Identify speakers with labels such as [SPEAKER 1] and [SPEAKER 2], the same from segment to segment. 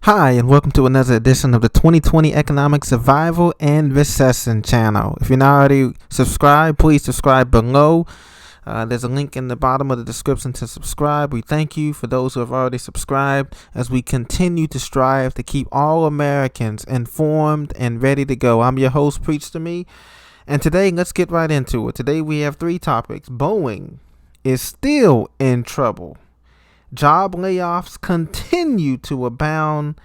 [SPEAKER 1] Hi, and welcome to another edition of the 2020 Economic Survival and Recession channel. If you're not already subscribed, please subscribe below. There's a link in the bottom of the description to subscribe. We thank you for those who have already subscribed as we continue to strive to keep all Americans informed and ready to go. I'm your host, Preach to Me, and today let's get right into it. Today we have three topics. Boeing is still in trouble. Job layoffs continue to abound,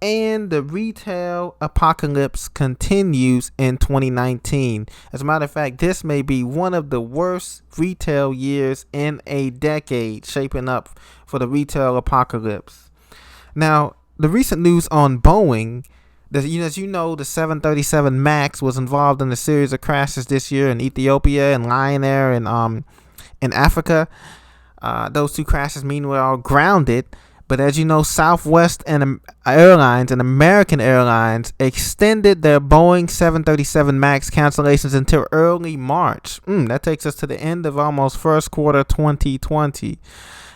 [SPEAKER 1] and the retail apocalypse continues in 2019. As a matter of fact, this may be one of the worst retail years in a decade, shaping up for the retail apocalypse. Now, the recent news on Boeing, as you know, the 737 MAX was involved in a series of crashes this year in Ethiopia and Lion Air and in Africa. Those two crashes, meanwhile, grounded. But as you know, Southwest and Airlines and American Airlines extended their Boeing 737 MAX cancellations until early March. That takes us to the end of almost first quarter 2020.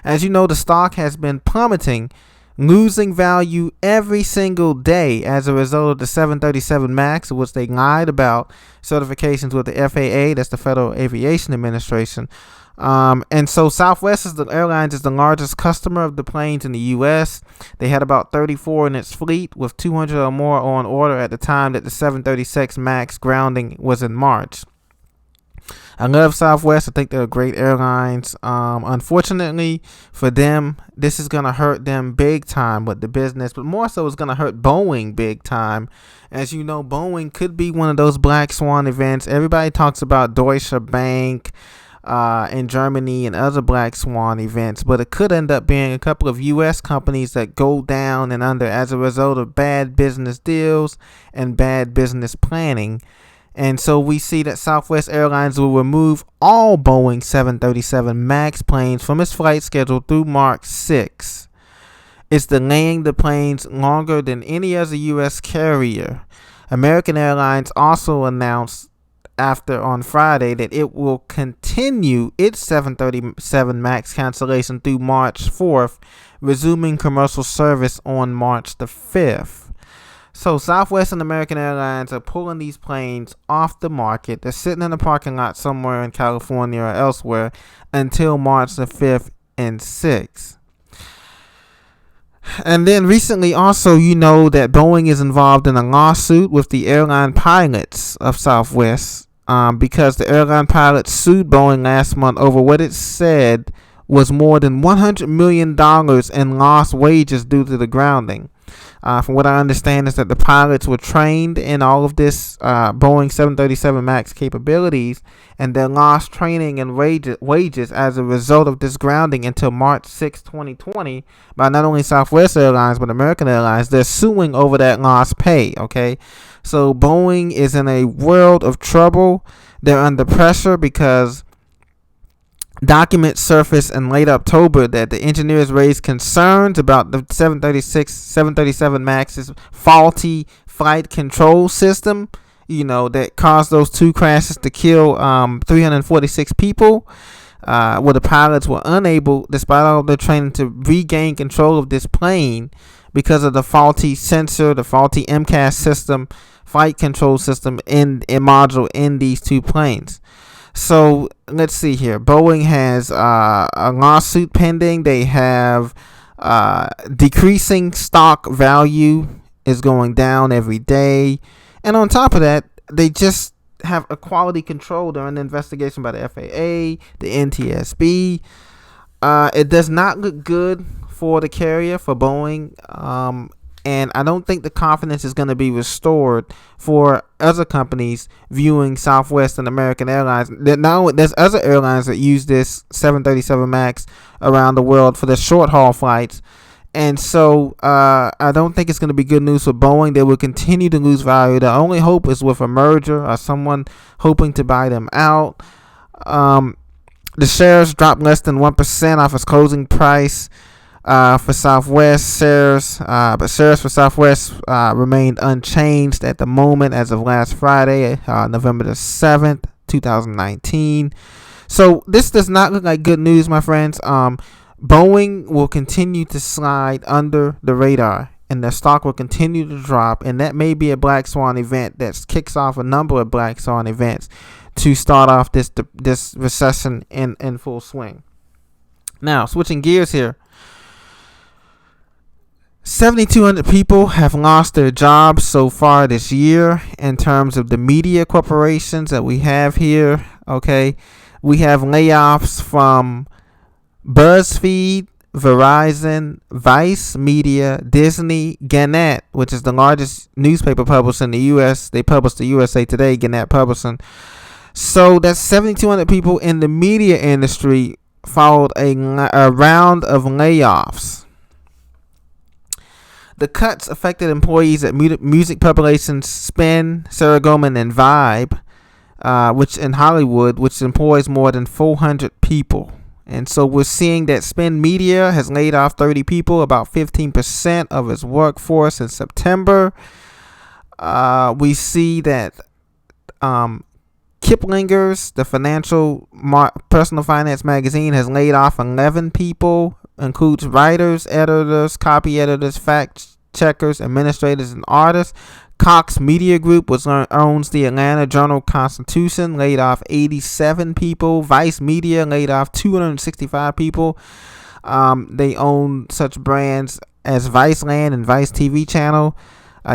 [SPEAKER 1] As you know, the stock has been plummeting, losing value every single day as a result of the 737 MAX, which they lied about certifications with the FAA, that's the Federal Aviation Administration. And so Southwest Airlines is the largest customer of the planes in the U.S. They had about 34 in its fleet, with 200 or more on order at the time that the 736 MAX grounding was in March. I love Southwest. I think they're great airlines. Unfortunately for them, this is going to hurt them big time with the business, but more so it's going to hurt Boeing big time. As you know, Boeing could be one of those black swan events. Everybody talks about Deutsche Bank in Germany and other black swan events, but it could end up being a couple of U.S. companies that go down and under as a result of bad business deals and bad business planning. And so we see that Southwest Airlines will remove all Boeing 737 MAX planes from its flight schedule through March 6. It's delaying the planes longer than any other U.S. carrier. American Airlines also announced on Friday that it will continue its 737 MAX cancellation through March 4th, resuming commercial service on March the 5th. So Southwest and American Airlines are pulling these planes off the market. They're sitting in a parking lot somewhere in California or elsewhere until March the 5th and 6th. And then recently also, you know that Boeing is involved in a lawsuit with the airline pilots of Southwest because the airline pilots sued Boeing last month over what it said was more than $100 million in lost wages due to the grounding. From what I understand is that the pilots were trained in all of this Boeing 737 MAX capabilities, and they lost training and wages as a result of this grounding until March 6, 2020 by not only Southwest Airlines but American Airlines. They're suing over that lost pay, okay? So Boeing is in a world of trouble. They're under pressure because documents surfaced in late October that the engineers raised concerns about the 737 MAX's faulty flight control system, that caused those two crashes to kill 346 people, where the pilots were unable, despite all their training, to regain control of this plane because of the faulty sensor, the faulty MCAS system, flight control system in a module in these two planes. So let's see here. Boeing has a lawsuit pending. They have decreasing stock value is going down every day. And on top of that, they just have a quality control during the investigation by the FAA, the NTSB. It does not look good for the carrier, for Boeing. And I don't think the confidence is going to be restored for other companies viewing Southwest and American Airlines. Now there's other airlines that use this 737 MAX around the world for their short haul flights. And so I don't think it's going to be good news for Boeing. They will continue to lose value. The only hope is with a merger or someone hoping to buy them out. The shares dropped less than 1% off its closing price. For Southwest shares, but shares for Southwest remained unchanged at the moment as of last Friday, November the 7th, 2019. So this does not look like good news, my friends. Boeing will continue to slide under the radar and their stock will continue to drop. And that may be a black swan event that kicks off a number of black swan events to start off this recession in full swing. Now, switching gears here. 7,200 people have lost their jobs so far this year in terms of the media corporations that we have here. Okay, we have layoffs from BuzzFeed, Verizon, Vice Media, Disney, Gannett, which is the largest newspaper publisher in the U.S. They publish the USA Today, Gannett Publishing. So that's 7,200 people in the media industry followed a round of layoffs. The cuts affected employees at music publications Spin, Sarah Goldman, and Vibe, which in Hollywood, which employs more than 400 people. And so we're seeing that Spin Media has laid off 30 people, about 15% of its workforce in September. We see that Kiplinger's, the personal finance magazine, has laid off 11 people. Includes writers, editors, copy editors, fact checkers, administrators, and artists. Cox Media Group, which owns the Atlanta Journal-Constitution, laid off 87 people. Vice Media laid off 265 people. They own such brands as Viceland and Vice TV Channel.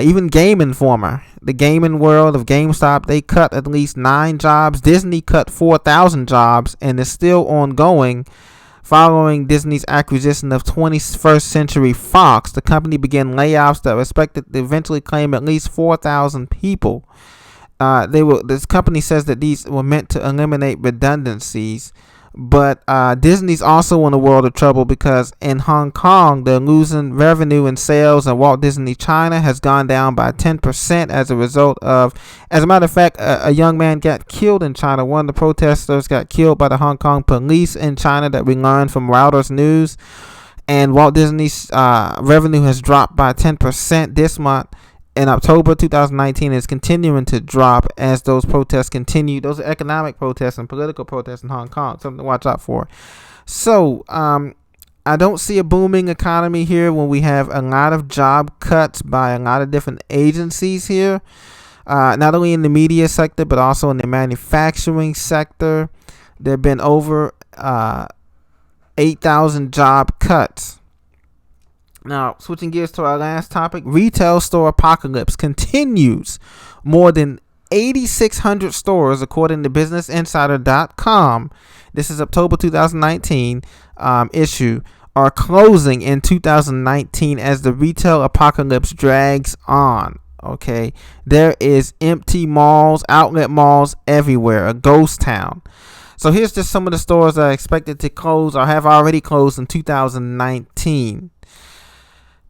[SPEAKER 1] Even Game Informer, the gaming world of GameStop, they cut at least 9 jobs. Disney cut 4,000 jobs and is still ongoing. Following Disney's acquisition of 21st Century Fox, the company began layoffs that were expected to eventually claim at least 4,000 people. This company says that these were meant to eliminate redundancies, but Disney's also in a world of trouble because in Hong Kong, they're losing revenue and sales, and Walt Disney China has gone down by 10% as a result of, as a matter of fact, a young man got killed in China. One of the protesters got killed by the Hong Kong police in China, that we learned from Reuters News. And Walt Disney's revenue has dropped by 10% this month. In October 2019, is continuing to drop as those protests continue. Those are economic protests and political protests in Hong Kong. Something to watch out for. So, I don't see a booming economy here when we have a lot of job cuts by a lot of different agencies here. Not only in the media sector, but also in the manufacturing sector. There have been over 8,000 job cuts. Now, switching gears to our last topic, retail store apocalypse continues. More than 8,600 stores, according to BusinessInsider.com, this is October 2019 issue, are closing in 2019 as the retail apocalypse drags on. Okay, there is empty malls, outlet malls everywhere, a ghost town. So here's just some of the stores that are expected to close or have already closed in 2019.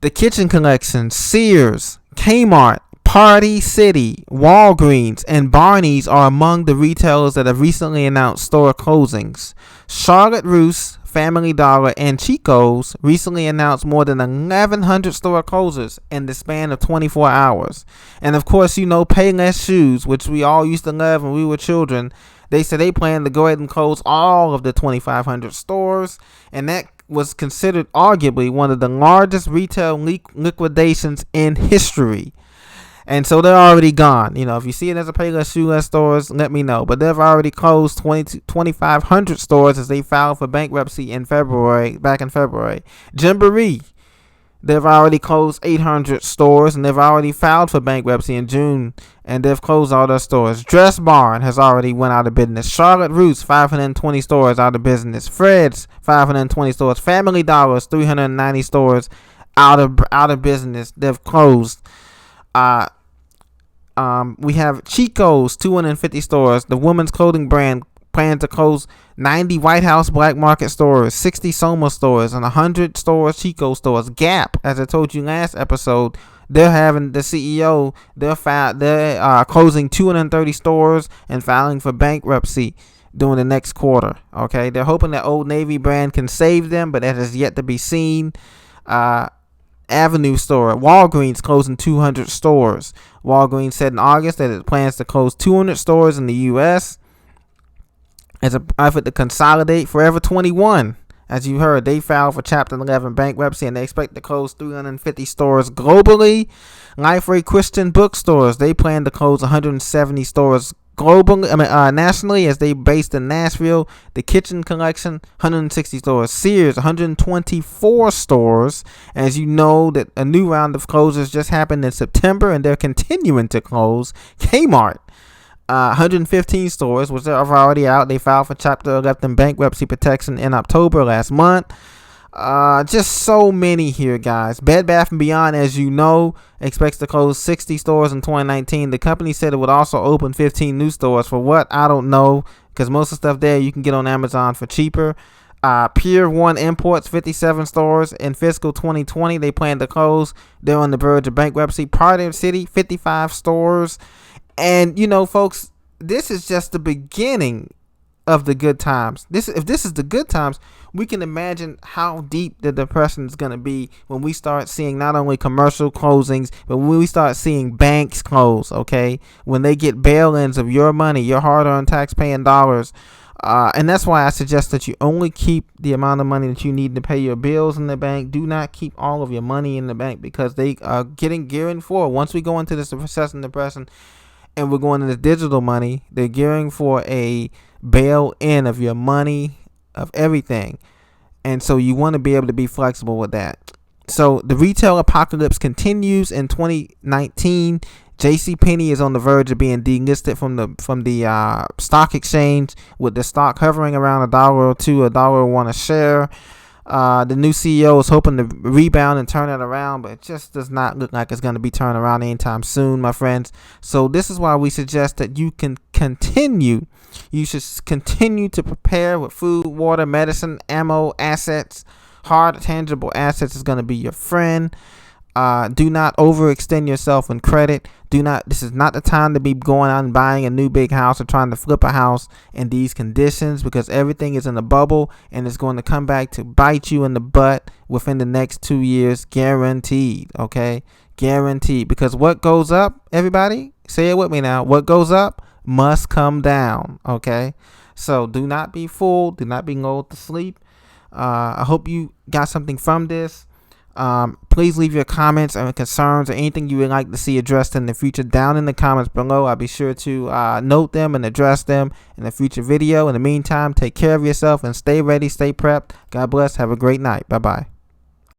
[SPEAKER 1] The Kitchen Collection, Sears, Kmart, Party City, Walgreens, and Barney's are among the retailers that have recently announced store closings. Charlotte Russe, Family Dollar, and Chico's recently announced more than 1,100 store closures in the span of 24 hours. And of course, you know, Payless Shoes, which we all used to love when we were children, they said they plan to go ahead and close all of the 2,500 stores, and that was considered arguably one of the largest retail liquidations in history. And so they're already gone. You know, if you see it as a Payless Shoeless stores, let me know. But they've already closed 2,500 stores as they filed for bankruptcy back in February. Gymboree, they've already closed 800 stores, and they've already filed for bankruptcy in June, and they've closed all their stores. Dress Barn has already went out of business. Charlotte Russe, 520 stores out of business. Fred's, 520 stores. Family Dollar's, 390 stores out of business. They've closed. We have Chico's, 250 stores. The women's clothing brand plans to close 90 White House Black Market stores, 60 Soma stores, and 100 stores, Chico stores. Gap, as I told you last episode, they're having the CEO, they're closing 230 stores and filing for bankruptcy during the next quarter. Okay, they're hoping that Old Navy brand can save them, but that has yet to be seen. Avenue store, Walgreens closing 200 stores. Walgreens said in August that it plans to close 200 stores in the U.S. as an effort to consolidate. Forever 21 As you heard, they filed for Chapter 11 bankruptcy, and they expect to close 350 stores globally. Lifeway Christian bookstores, they plan to close 170 stores globally, nationally, as they based in Nashville. The Kitchen Collection, 160 stores. Sears, 124 stores. As you know, that a new round of closures just happened in September, and they're continuing to close. Kmart, 115 stores, which are already out. They filed for Chapter 11 bankruptcy protection in October last month. Just so many here, guys. Bed Bath & Beyond, as you know, expects to close 60 stores in 2019. The company said it would also open 15 new stores. For what? I don't know, because most of the stuff there you can get on Amazon for cheaper. Pier 1 Imports, 57 stores in fiscal 2020. They plan to close. They're on the verge of bankruptcy. Party City, 55 stores. And, you know, folks, this is just the beginning of the good times. If this is the good times, we can imagine how deep the depression is going to be when we start seeing not only commercial closings, but when we start seeing banks close, okay? When they get bail-ins of your money, your hard-earned tax-paying dollars. And that's why I suggest that you only keep the amount of money that you need to pay your bills in the bank. Do not keep all of your money in the bank, because they are gearing for, once we go into this recession, depression, and we're going into digital money, they're gearing for a bail-in of your money, of everything. And so you want to be able to be flexible with that. So the retail apocalypse continues in 2019. JCPenney is on the verge of being delisted from the stock exchange, with the stock hovering around $1 or $2, $1 a share. The new CEO is hoping to rebound and turn it around, but it just does not look like it's going to be turned around anytime soon, my friends. So this is why we suggest that you should continue to prepare with food, water, medicine, ammo, assets. Hard, tangible assets is going to be your friend. Do not overextend yourself in credit. This is not the time to be going out and buying a new big house or trying to flip a house in these conditions, because everything is in a bubble and it's going to come back to bite you in the butt within the next 2 years, guaranteed. Okay, guaranteed. Because what goes up, everybody, say it with me now, what goes up must come down. Okay, so do not be fooled. Do not be lulled to sleep. I hope you got something from this. Please leave your comments and concerns or anything you would like to see addressed in the future down in the comments below. I'll be sure to note them and address them in a future video. In the meantime, take care of yourself and stay ready, stay prepped. God bless. Have a great night. Bye-bye.